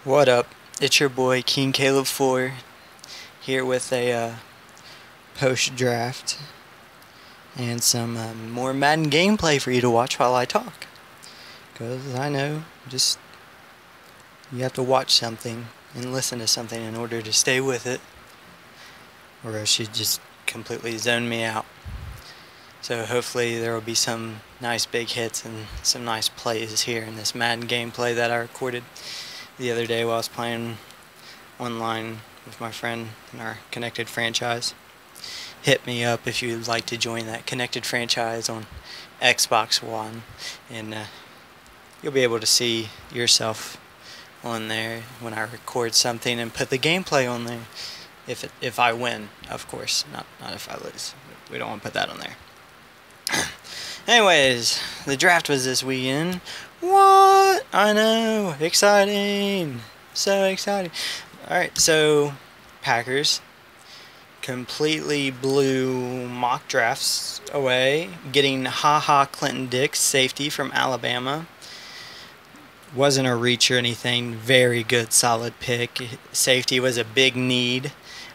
What up? It's your boy King Caleb 4 here with a post draft and some more Madden gameplay for you to watch while I talk. Because I know just you have to watch something and listen to something in order to stay with it, or else you just completely zone me out. So hopefully there will be some nice big hits and some nice plays here in this Madden gameplay that I recorded the other day while I was playing online with my friend in our connected franchise. Hit me up if you'd like to join that connected franchise on Xbox One, and you'll be able to see yourself on there when I record something and put the gameplay on there. If I win, of course, not if I lose. We don't want to put that on there. Anyways, the draft was this weekend. What? I know. Exciting. So exciting. Alright, so Packers completely blew mock drafts away, getting Clinton Dix, safety from Alabama. Wasn't a reach or anything. Very good, solid pick. Safety was a big need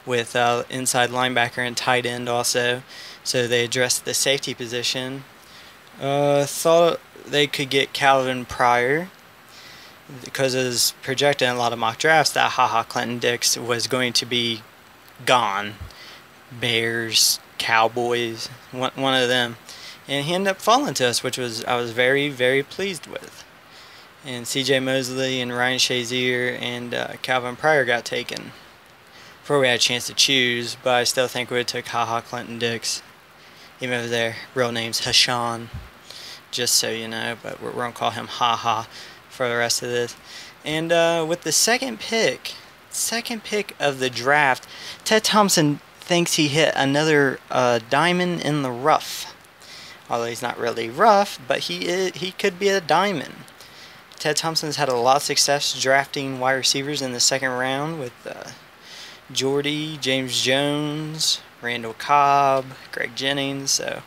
with inside linebacker and tight end also. So they addressed the safety position. Thought they could get Calvin Pryor because it was projected in a lot of mock drafts that Clinton Dix was going to be gone. Bears, Cowboys, one of them. And he ended up falling to us, which I was very, very pleased with. And C.J. Mosley and Ryan Shazier and Calvin Pryor got taken before we had a chance to choose, but I still think we would have took Clinton Dix, even if their real name's Hashan, just so you know, but we're going to call him for the rest of this. And with the second pick of the draft, Ted Thompson thinks he hit another diamond in the rough. Although he's not really rough, but he could be a diamond. Ted Thompson's had a lot of success drafting wide receivers in the second round with Jordy, James Jones, Randall Cobb, Greg Jennings. So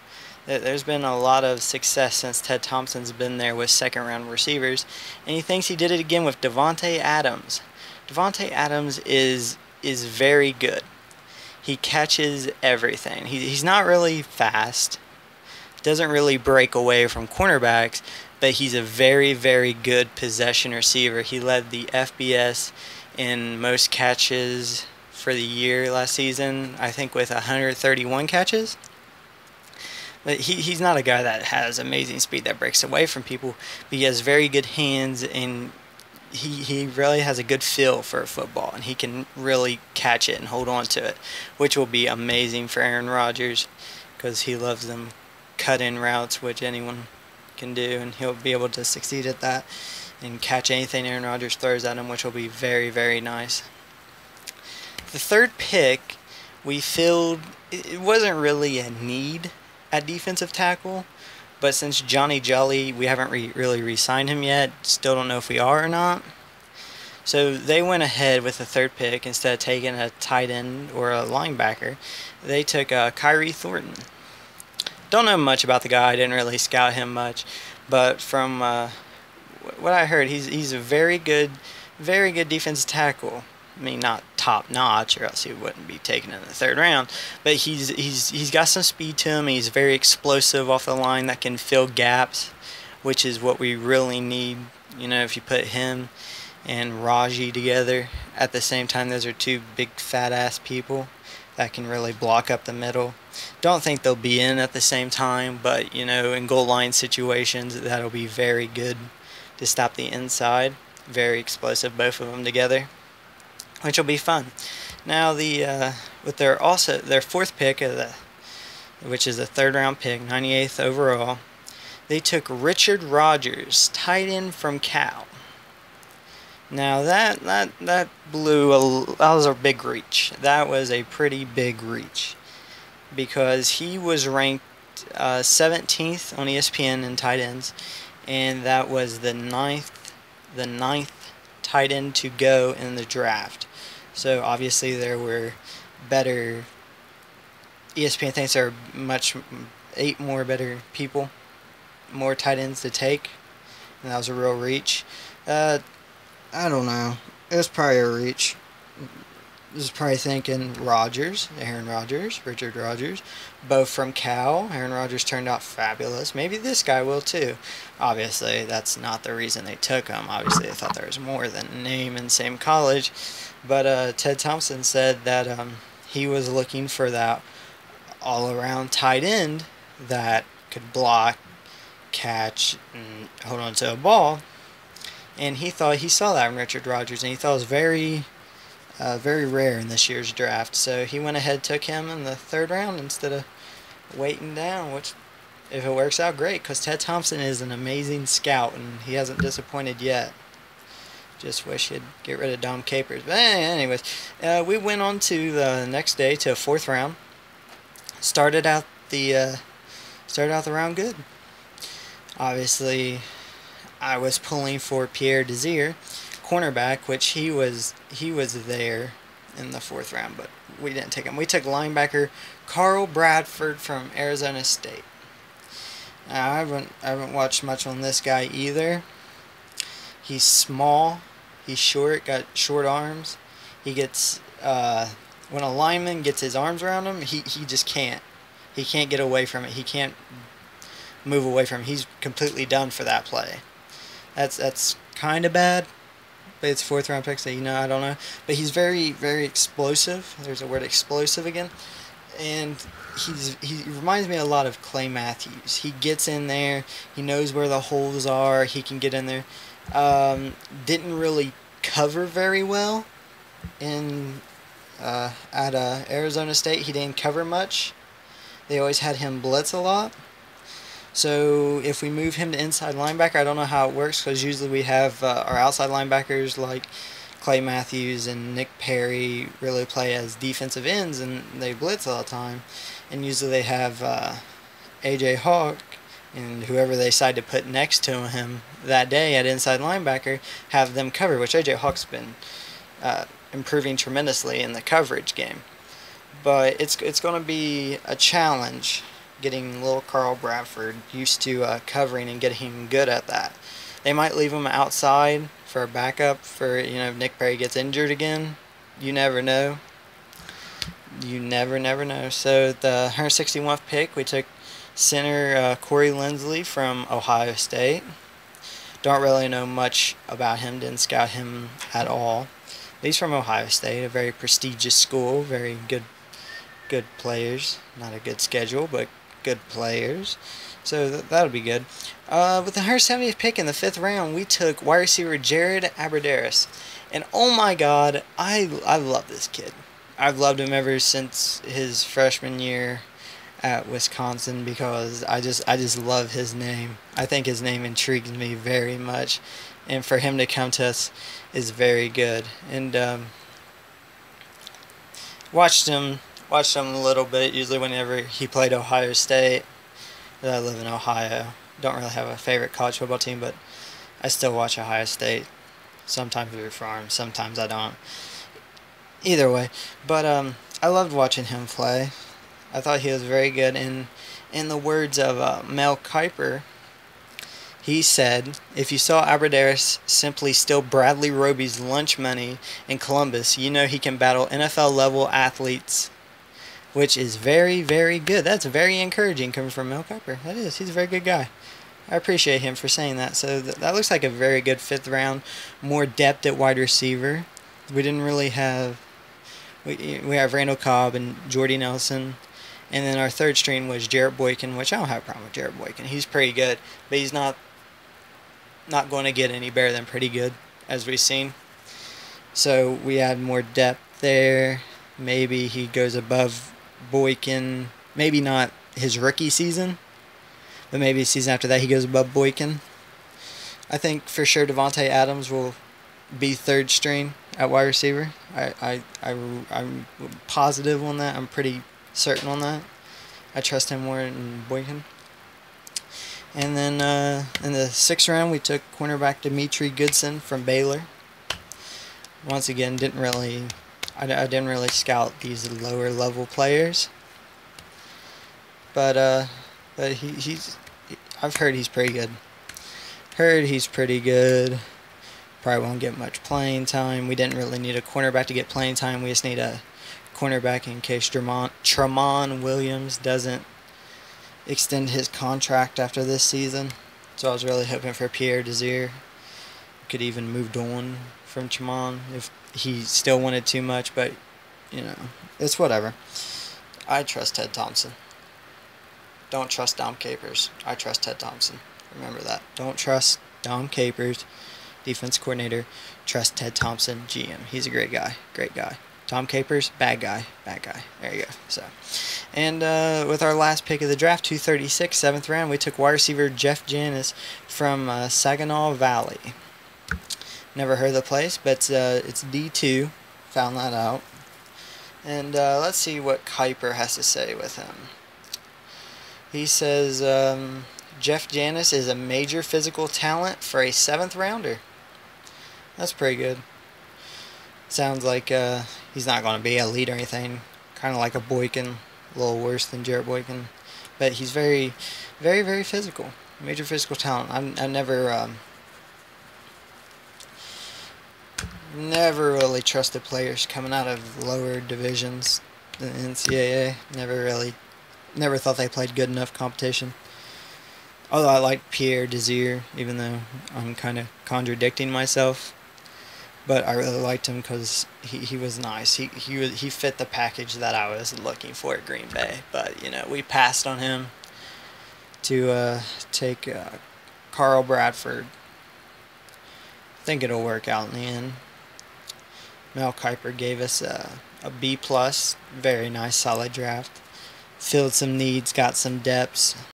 there's been a lot of success since Ted Thompson's been there with second round receivers. And he thinks he did it again with Davante Adams. Davante Adams is very good. He catches everything. He's not really fast. Doesn't really break away from cornerbacks, but he's a very, very good possession receiver. He led the FBS in most catches for the year last season, I think with 131 catches. But he's not a guy that has amazing speed that breaks away from people, but he has very good hands, and he really has a good feel for football, and he can really catch it and hold on to it, which will be amazing for Aaron Rodgers because he loves them cut-in routes, which anyone can do, and he'll be able to succeed at that and catch anything Aaron Rodgers throws at him, which will be very, very nice. The third pick we filled, it wasn't really a need at defensive tackle, but since Johnny Jolly, we haven't really re-signed him yet, still don't know if we are or not. So they went ahead with the third pick. Instead of taking a tight end or a linebacker, they took Kyrie Thornton. Don't know much about the guy. I didn't really scout him much, but from what I heard, he's a very good defensive tackle. I mean, not top notch, or else he wouldn't be taken in the third round. But he's got some speed to him. He's very explosive off the line that can fill gaps, which is what we really need. You know, if you put him and Raji together at the same time, those are two big fat ass people that can really block up the middle. Don't think they'll be in at the same time, but you know, in goal line situations, that'll be very good to stop the inside. Very explosive, both of them together, which will be fun. Now with their fourth pick which is a third round pick, 98th overall, they took Richard Rodgers, tight end from Cal. Now that was a big reach. That was a pretty big reach because he was ranked 17th on ESPN in tight ends, and that was the ninth tight end to go in the draft. So obviously there were better. ESPN thinks there are 8 more better people, more tight ends to take, and that was a real reach. I don't know. It was probably a reach. This is probably thinking Rodgers, Aaron Rodgers, Richard Rodgers, both from Cal. Aaron Rodgers turned out fabulous. Maybe this guy will too. Obviously, that's not the reason they took him. Obviously, they thought there was more than a name in the same college. But Ted Thompson said that he was looking for that all-around tight end that could block, catch, and hold on to a ball. And he thought he saw that in Richard Rodgers, and he thought it was very rare in this year's draft. So he went ahead and took him in the 3rd round instead of waiting down, which, if it works out, great, because Ted Thompson is an amazing scout, and he hasn't disappointed yet. Just wish he'd get rid of Dom Capers. But anyways, we went on to the next day to a 4th round. Started out the round good. Obviously, I was pulling for Pierre Desir, cornerback, which he was there in the 4th round, but we didn't take him. We took linebacker Carl Bradford from Arizona State. Now, I haven't watched much on this guy either. He's small, he's short, got short arms. He gets when a lineman gets his arms around him, he just can't. He can't get away from it. He can't move away from it. He's completely done for that play. That's kind of bad. But it's 4th round pick, so I don't know. But he's very, very explosive. There's a word, explosive, again. And he reminds me a lot of Clay Matthews. He gets in there. He knows where the holes are. He can get in there. Didn't really cover very well at Arizona State. He didn't cover much. They always had him blitz a lot. So if we move him to inside linebacker, I don't know how it works, because usually we have our outside linebackers like Clay Matthews and Nick Perry really play as defensive ends, and they blitz all the time. And usually they have A.J. Hawk and whoever they decide to put next to him that day at inside linebacker have them cover, which A.J. Hawk's been improving tremendously in the coverage game. But it's going to be a challenge getting little Carl Bradford used to covering and getting him good at that. They might leave him outside for a backup for, if Nick Perry gets injured again. You never know. You never know. So the 161th pick, we took center Corey Linsley from Ohio State. Don't really know much about him. Didn't scout him at all. He's from Ohio State, a very prestigious school, very good players. Not a good schedule, but good players. So that'll be good. With the 170th pick in the 5th round, we took wide receiver Jared Abbrederis. And oh my God, I love this kid. I've loved him ever since his freshman year at Wisconsin, because I just love his name. I think his name intrigues me very much, and for him to come to us is very good. And watched him a little bit, usually whenever he played Ohio State. I live in Ohio. Don't really have a favorite college football team, but I still watch Ohio State. Sometimes root for him, sometimes I don't. Either way, but I loved watching him play. I thought he was very good. In the words of Mel Kiper, he said, "If you saw Abbrederis simply steal Bradley Roby's lunch money in Columbus, you know he can battle NFL-level athletes," which is very, very good. That's very encouraging coming from Mel Kiper. That is. He's a very good guy. I appreciate him for saying that. So that looks like a very good 5th round. More depth at wide receiver. We didn't really have... We have Randall Cobb and Jordy Nelson. And then our 3rd string was Jarrett Boykin, which I don't have a problem with Jarrett Boykin. He's pretty good, but he's not going to get any better than pretty good, as we've seen. So we had more depth there. Maybe he goes above Boykin. Maybe not his rookie season, but maybe the season after that he goes above Boykin. I think for sure Devontae Adams will be 3rd string at wide receiver. I'm positive on that. I'm pretty certain on that. I trust him more than Boykin. And then in the 6th round, we took cornerback Dimitri Goodson from Baylor. Once again, I didn't really scout these lower level players, but I've heard he's pretty good. Probably won't get much playing time. We didn't really need a cornerback to get playing time. We just need a cornerback in case Tramon Williams doesn't extend his contract after this season. So I was really hoping for Pierre Desir. Could even moved on from Tramon if he still wanted too much, but you know, it's whatever. I trust Ted Thompson. Don't trust Dom Capers. I trust Ted Thompson. Remember that. Don't trust Dom Capers, defense coordinator. Trust Ted Thompson, GM. He's a great guy. Great guy. Tom Capers, bad guy. Bad guy. There you go. So, and with our last pick of the draft, 236, 7th round, we took wide receiver Jeff Janis from Saginaw Valley. Never heard of the place, but it's D2. Found that out. And let's see what Kuiper has to say with him. He says, Jeff Janis is a major physical talent for a 7th rounder. That's pretty good. Sounds like he's not going to be elite or anything. Kind of like a Boykin, a little worse than Jarrett Boykin. But he's very, very, very physical. Major physical talent. I never really trusted players coming out of lower divisions in the NCAA. Never thought they played good enough competition. Although I like Pierre Desir, even though I'm kind of contradicting myself. But I really liked him because he was nice. He fit the package that I was looking for at Green Bay. But, you know, we passed on him to take Carl Bradford. I think it'll work out in the end. Mel Kiper gave us a B+. Very nice, solid draft. Filled some needs, got some depths.